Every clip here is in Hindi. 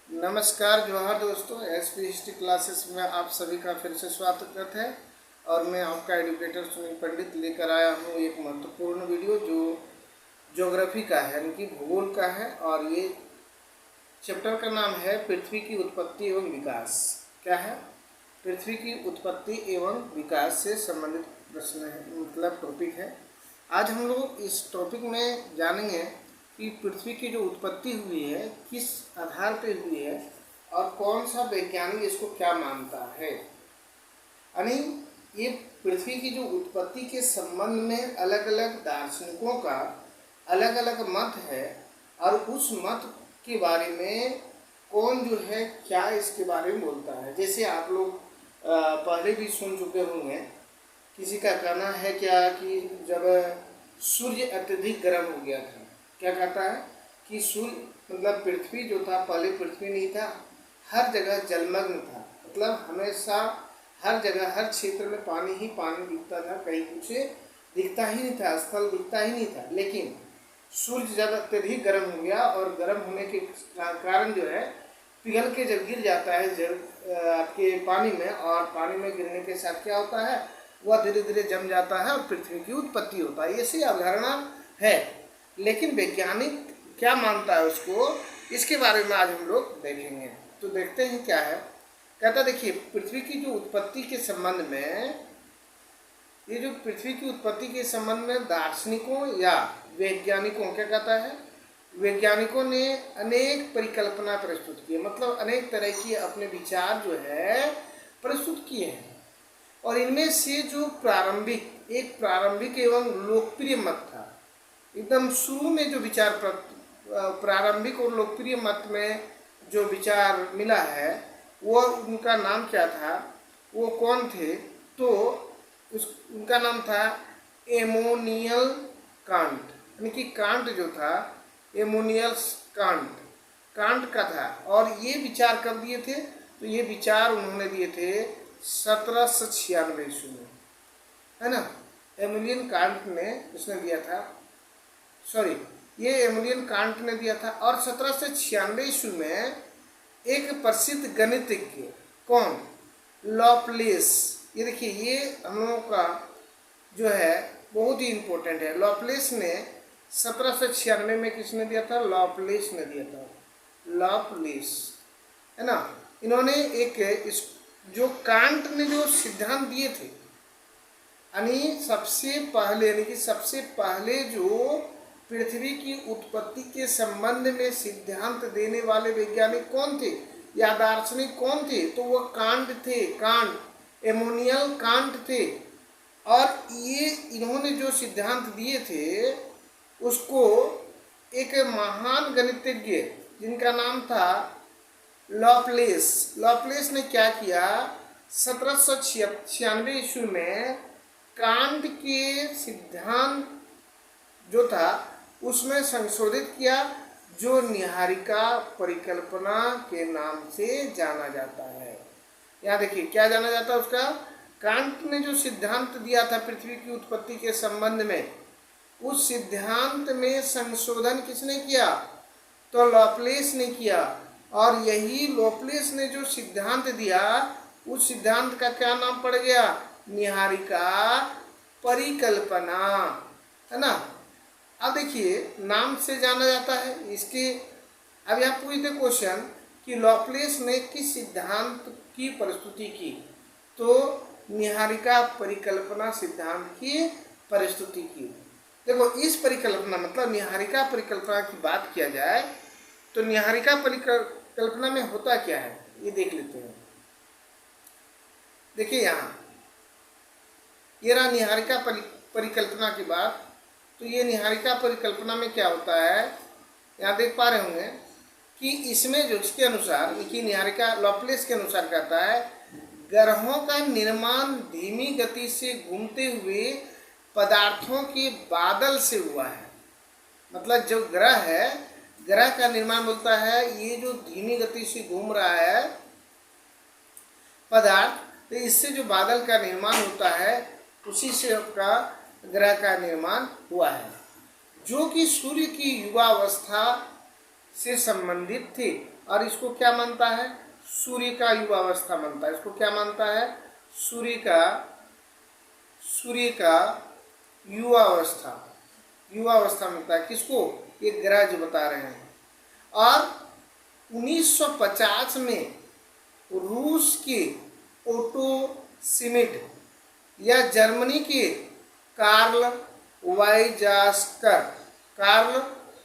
नमस्कार जोहार दोस्तों, एसपी हिस्ट्री क्लासेस में आप सभी का फिर से स्वागत है। और मैं आपका एजुकेटर सुनील पंडित लेकर आया हूँ एक महत्वपूर्ण वीडियो जो ज्योग्राफी का है, यानी कि भूगोल का है। और ये चैप्टर का नाम है पृथ्वी की उत्पत्ति एवं विकास। क्या है? पृथ्वी की उत्पत्ति एवं विकास से संबंधित प्रश्न है, मतलब टॉपिक है। आज हम लोग इस टॉपिक में जानेंगे कि पृथ्वी की जो उत्पत्ति हुई है किस आधार पे हुई है और कौन सा वैज्ञानिक इसको क्या मानता है। यानी ये पृथ्वी की जो उत्पत्ति के संबंध में अलग अलग दार्शनिकों का अलग अलग मत है, और उस मत के बारे में कौन जो है क्या इसके बारे में बोलता है। जैसे आप लोग पहले भी सुन चुके होंगे, किसी का कहना है क्या कि जब सूर्य अत्यधिक गर्म हो गया था, क्या कहता है कि सूर्य मतलब पृथ्वी जो था, पहले पृथ्वी नहीं था, हर जगह जलमग्न था। मतलब हमेशा हर जगह हर क्षेत्र में पानी ही पानी दिखता था, कहीं कुछ दिखता ही नहीं था, स्थल दिखता ही नहीं था। लेकिन सूर्य जब अत्यधिक गर्म हो गया और गर्म होने के कारण जो है पिघल के जब गिर जाता है जल आपके पानी में, और पानी में गिरने के साथ क्या होता है, वह धीरे धीरे जम जाता है और पृथ्वी की उत्पत्ति होता है। ऐसी अवधारणा है, लेकिन वैज्ञानिक क्या मानता है उसको, इसके बारे में आज हम लोग देखेंगे। तो देखते हैं क्या है। कहता देखिए, पृथ्वी की जो उत्पत्ति के संबंध में, ये जो पृथ्वी की उत्पत्ति के संबंध में दार्शनिकों या वैज्ञानिकों क्या कहता है, वैज्ञानिकों ने अनेक परिकल्पना प्रस्तुत की है। मतलब अनेक तरह की अपने विचार जो है प्रस्तुत किए हैं। और इनमें से जो प्रारंभिक एवं लोकप्रिय मत था, एकदम शुरू में जो विचार प्रारंभिक और लोकप्रिय मत में जो विचार मिला है, वो उनका नाम क्या था, वो कौन थे, तो उनका नाम था एमोनियल कांट। यानी कि कांट जो था, एमोनियल कांट का था। और ये विचार कब दिए थे, तो ये विचार उन्होंने दिए थे 1796 ईस्वी में, है ना। एमोनियल कांट ने उसने दिया था, सॉरी, ये एमोनियल कांट ने दिया था। और 1796 ईस्वी में एक प्रसिद्ध गणितज्ञ, कौन, लॉपलेस। ये देखिए, ये हम लोगों का जो है बहुत ही इम्पोर्टेंट है। लॉपलेस ने 1796 में किसने दिया था, लॉपलेस ने दिया था, लॉपलेस, है ना। इन्होंने एक इस जो कांट ने जो सिद्धांत दिए थे, यानी सबसे पहले जो पृथ्वी की उत्पत्ति के संबंध में सिद्धांत देने वाले वैज्ञानिक कौन थे या दार्शनिक कौन थे, तो वह कांट थे। एमोनियल कांट थे। और ये इन्होंने जो सिद्धांत दिए थे उसको एक महान गणितज्ञ जिनका नाम था लॉपलेस ने क्या किया, 1796 ईस्वी में कांट के सिद्धांत जो था उसमें संशोधित किया, जो निहारिका परिकल्पना के नाम से जाना जाता है। यहाँ देखिए क्या जाना जाता है उसका, कांट ने जो सिद्धांत दिया था पृथ्वी की उत्पत्ति के संबंध में, उस सिद्धांत में संशोधन किसने किया, तो लॉपलेस ने किया। और यही लॉपलेस ने जो सिद्धांत दिया, उस सिद्धांत का क्या नाम पड़ गया, निहारिका परिकल्पना, है ना। अब देखिए, नाम से जाना जाता है इसके। अब यहाँ पूछते क्वेश्चन कि लॉपलेस ने किस सिद्धांत की प्रस्तुति की, तो निहारिका परिकल्पना सिद्धांत की प्रस्तुति की। देखो, इस परिकल्पना मतलब निहारिका परिकल्पना की बात किया जाए तो निहारिका परिकल्पना में होता क्या है, ये देख लेते हैं। देखिए यहाँ ये रहा निहारिका परिकल्पना की बात। तो ये निहारिका परिकल्पना में क्या होता है, यहाँ देख पा रहे होंगे कि इसमें जो इसके अनुसार, देखिए निहारिका लॉपलेस के अनुसार कहता है, ग्रहों का निर्माण धीमी गति से घूमते हुए पदार्थों के बादल से हुआ है। मतलब जो ग्रह है, ग्रह का निर्माण बोलता है ये जो धीमी गति से घूम रहा है पदार्थ, तो इससे जो बादल का निर्माण होता है उसी से आपका ग्रह का निर्माण हुआ है। जो कि सूर्य की युवावस्था से संबंधित थे। और इसको क्या मानता है? सूर्य का युवावस्था मानता है। इसको क्या मानता है? सूर्य का युवावस्था मिलता है। किसको? ये ग्रह जो बता रहे हैं। और 1950 में रूस के ओटो सिमिट या जर्मनी के कार्ल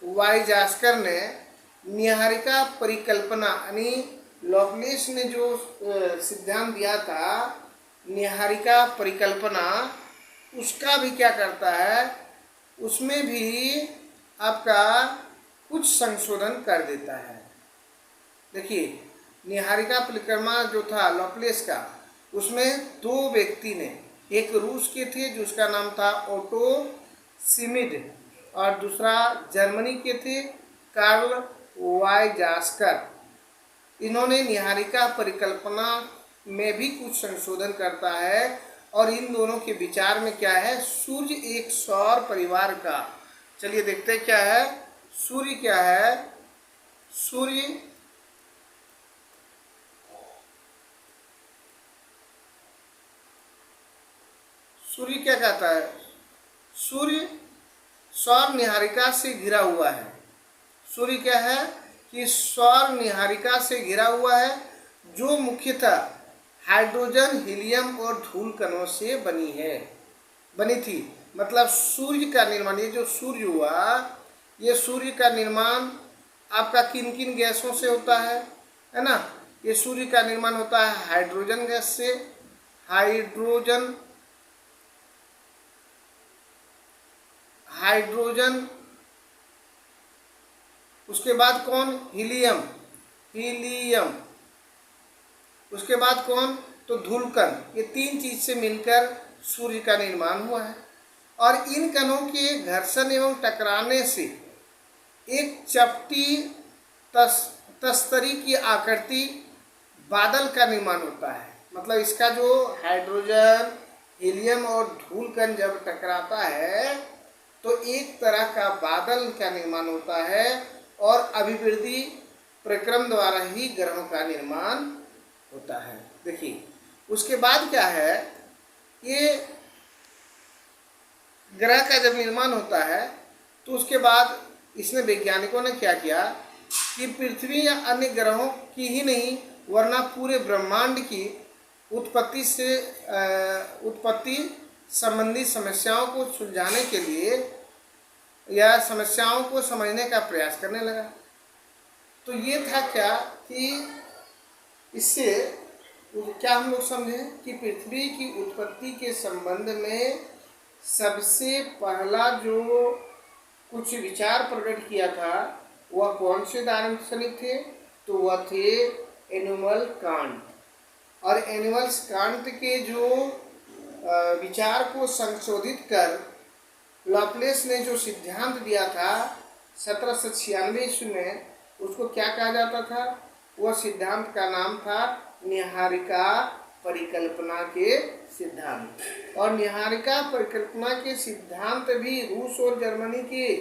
वाइजास्कर ने नीहारिका परिकल्पना, यानी लॉपलेस ने जो सिद्धांत दिया था नीहारिका परिकल्पना, उसका भी क्या करता है? उसमें भी आपका कुछ संशोधन कर देता है। देखिए, नीहारिका परिकल्पना जो था लॉपलेस का, उसमें दो व्यक्ति ने, एक रूस के थे जिसका नाम था ओटो सिमिड, और दूसरा जर्मनी के थे कार्ल वाइजास्कर। इन्होंने नीहारिका परिकल्पना में भी कुछ संशोधन करता है। और इन दोनों के विचार में क्या है? सूर्य एक सौर परिवार का, चलिए देखते हैं क्या है। सूर्य क्या है? सूर्य क्या कहता है? सूर्य सौर नीहारिका से घिरा हुआ है। सूर्य क्या है? कि सौर नीहारिका से घिरा हुआ है, जो मुख्यतः हाइड्रोजन, हीलियम और धूल कणों से बनी थी। मतलब सूर्य का निर्माण, ये जो सूर्य हुआ, ये सूर्य का निर्माण आपका किन किन गैसों से होता है ना? ये सूर्य का निर्माण होता है हाइड्रोजन गैस से। हाइड्रोजन, उसके बाद कौन? हीलियम। उसके बाद कौन? तो धूलकण। ये तीन चीज से मिलकर सूर्य का निर्माण हुआ है। और इन कणों के घर्षण एवं टकराने से एक चपटी तस्तरी की आकृति बादल का निर्माण होता है। मतलब इसका जो हाइड्रोजन, हीलियम और धूलकण जब टकराता है तो एक तरह का बादल का निर्माण होता है। और अभिवृद्धि प्रक्रम द्वारा ही ग्रहों का निर्माण होता है। देखिए, उसके बाद क्या है? ये ग्रह का जब निर्माण होता है तो उसके बाद इसने, वैज्ञानिकों ने क्या किया कि पृथ्वी या अन्य ग्रहों की ही नहीं वरना पूरे ब्रह्मांड की उत्पत्ति संबंधी समस्याओं को सुलझाने के लिए या समस्याओं को समझने का प्रयास करने लगा। तो ये था क्या कि इससे क्या हम लोग समझें कि पृथ्वी की उत्पत्ति के संबंध में सबसे पहला जो कुछ विचार प्रकट किया था वह कौन से दार्शनिक थे? तो वह थे इमैनुअल कांट। और इमैनुअल कांट के जो विचार को संशोधित कर लॉपलेस ने जो सिद्धांत दिया था 1796 में, उसको क्या कहा जाता था? वह सिद्धांत का नाम था नीहारिका परिकल्पना के सिद्धांत। और नीहारिका परिकल्पना के सिद्धांत भी रूस और जर्मनी के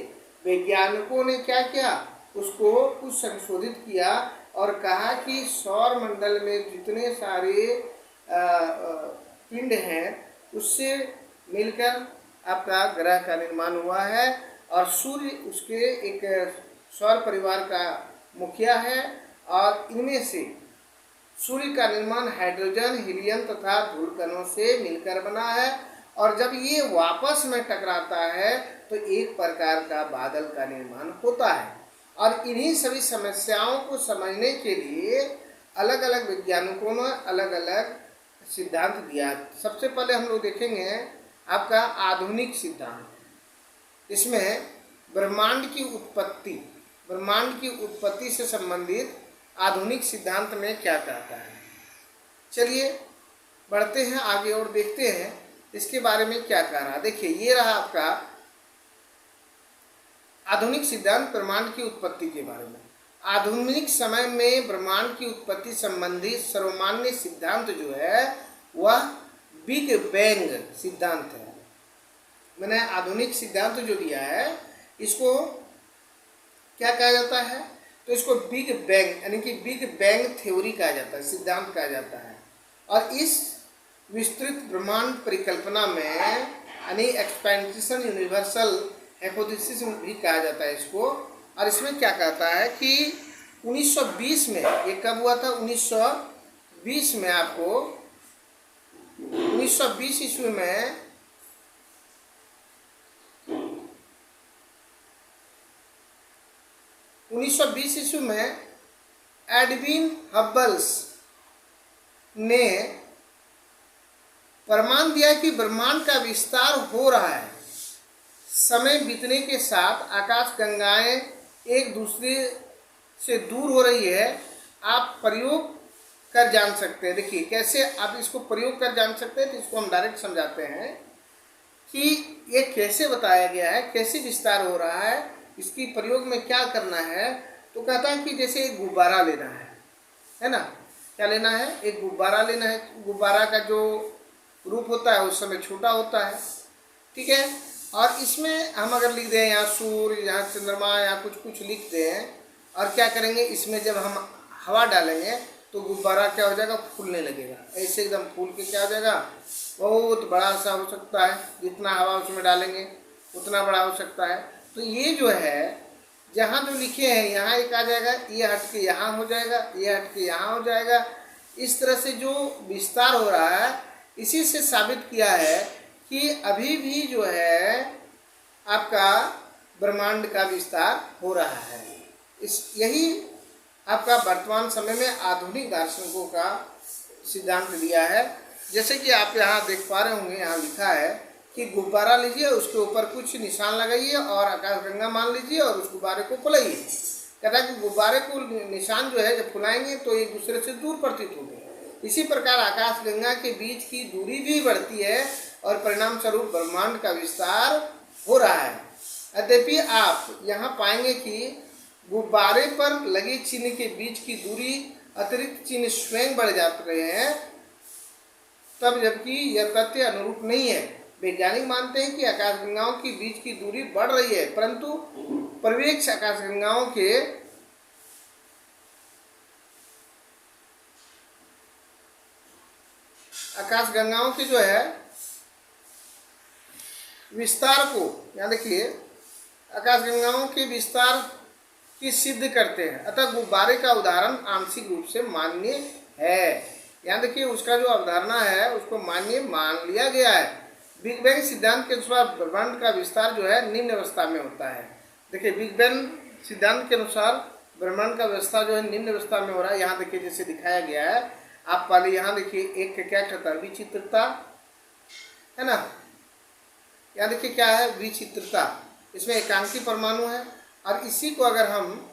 वैज्ञानिकों ने क्या किया? उसको कुछ संशोधित किया और कहा कि सौर मंडल में जितने सारे पिंड हैं उससे मिलकर आपका ग्रह का निर्माण हुआ है। और सूर्य उसके एक सौर परिवार का मुखिया है। और इनमें से सूर्य का निर्माण हाइड्रोजन, हीलियम तथा धूलकणों से मिलकर बना है। और जब ये वापस में टकराता है तो एक प्रकार का बादल का निर्माण होता है। और इन्हीं सभी समस्याओं को समझने के लिए अलग अलग वैज्ञानिकों ने अलग अलग सिद्धांत दिया। सबसे पहले हम लोग देखेंगे आपका आधुनिक सिद्धांत। इसमें ब्रह्मांड की उत्पत्ति से संबंधित आधुनिक सिद्धांत में क्या कहता है। चलिए बढ़ते हैं आगे और देखते हैं इसके बारे में क्या कह रहा है। देखिए, ये रहा आपका आधुनिक सिद्धांत ब्रह्मांड की उत्पत्ति के बारे में। आधुनिक समय में ब्रह्मांड की उत्पत्ति संबंधी सर्वमान्य सिद्धांत जो है वह बिग बैंग सिद्धांत है। मैंने आधुनिक सिद्धांत जो दिया है इसको क्या कहा जाता है? तो इसको बिग बैंग यानी कि बिग बैंग थ्योरी कहा जाता है, सिद्धांत कहा जाता है। और इस विस्तृत ब्रह्मांड परिकल्पना में यानी एक्सपेंशन यूनिवर्सल हाइपोथेसिस भी कहा जाता है इसको। और इसमें क्या कहता है कि 1920 में, ये कब हुआ था? 1920 में, आपको 1920 ईस्वी में 1920 ईस्वी में एडविन हब्बल्स ने प्रमाण दिया कि ब्रह्मांड का विस्तार हो रहा है। समय बीतने के साथ आकाश गंगाएं एक दूसरे से दूर हो रही है। आप प्रयोग कर जान सकते हैं। देखिए कैसे आप इसको प्रयोग कर जान सकते हैं, तो इसको हम डायरेक्ट समझाते हैं कि ये कैसे बताया गया है, कैसे विस्तार हो रहा है, इसकी प्रयोग में क्या करना है। तो कहता है कि जैसे एक गुब्बारा लेना है ना? क्या लेना है? एक गुब्बारा लेना है। गुब्बारा का जो रूप होता है उस समय छोटा होता है, ठीक है। और इसमें हम अगर लिख दें यहाँ सूर्य, यहाँ चंद्रमा, यहाँ कुछ कुछ लिख दें, और क्या करेंगे, इसमें जब हम हवा डालेंगे तो गुब्बारा क्या हो जाएगा? फूलने लगेगा। ऐसे एकदम फूल के क्या हो जाएगा? बहुत बड़ा सा हो सकता है। जितना हवा उसमें डालेंगे उतना बड़ा हो सकता है। तो ये जो है, जहाँ जो लिखे हैं यहाँ एक आ जाएगा, ये हट के यहाँ हो जाएगा, ये हट के यहाँ हो जाएगा। इस तरह से जो विस्तार हो रहा है, इसी से साबित किया है कि अभी भी जो है आपका ब्रह्मांड का विस्तार हो रहा है। यही आपका वर्तमान समय में आधुनिक दार्शनिकों का सिद्धांत दिया है। जैसे कि आप यहाँ देख पा रहे होंगे, यहाँ लिखा है कि गुब्बारा लीजिए, उसके ऊपर कुछ निशान लगाइए और आकाशगंगा मान लीजिए और उस गुब्बारे को फुलाइए। कहता है कि गुब्बारे को निशान जो है जब फुलाएंगे तो एक दूसरे से दूर प्रतीत होंगे। इसी प्रकार आकाशगंगा के बीच की दूरी भी बढ़ती है और परिणाम स्वरूप ब्रह्मांड का विस्तार हो रहा है। यद्यपि आप यहाँ पाएंगे कि गुब्बारे पर लगे चिन्ह के बीच की दूरी अतिरिक्त चिन्ह स्वयं बढ़ जाते हैं, तब जबकि यह तथ्य अनुरूप नहीं है। वैज्ञानिक मानते हैं कि आकाशगंगाओं के बीच की दूरी बढ़ रही है, परंतु परिवेक्ष आकाशगंगाओं के जो है विस्तार को, यहाँ देखिए, आकाशगंगाओं के विस्तार की सिद्ध करते हैं। अतः गुब्बारे का उदाहरण आंशिक रूप से मान्य है। यहाँ देखिए, उसका जो अवधारणा है उसको मान्य मान लिया गया है। बिग बैंग सिद्धांत के अनुसार ब्रह्मांड का विस्तार जो है निम्न अवस्था में होता है। देखिए, बिग बैंग सिद्धांत के अनुसार ब्रह्मांड का विस्तार जो है निम्न अवस्था में हो रहा है। यहाँ देखिए जैसे दिखाया गया है, आप पहले यहाँ देखिए एक क्या कहता है? विचित्रता, है ना? यहाँ देखिए क्या है? विचित्रता। इसमें एकांकी परमाणु है और इसी को अगर हम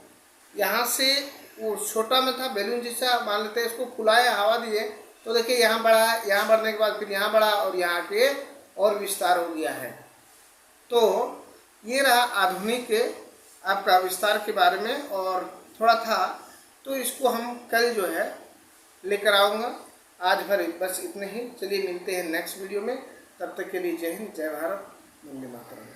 यहाँ से, वो छोटा में था बैलून जैसा मान लेते हैं, इसको फुलाया, हवा दिए, तो देखिए यहाँ बढ़ा, यहाँ बढ़ने के बाद फिर यहाँ बढ़ा और यहाँ के और विस्तार हो गया है। तो ये रहा आधुनिक आपका विस्तार के बारे में, और थोड़ा था तो इसको हम कल जो है लेकर आऊँगा। आज भर बस इतने ही। चलिए मिलते हैं नेक्स्ट वीडियो में। तब तक के लिए जय हिंद, जय भारत, वंदे मातरम।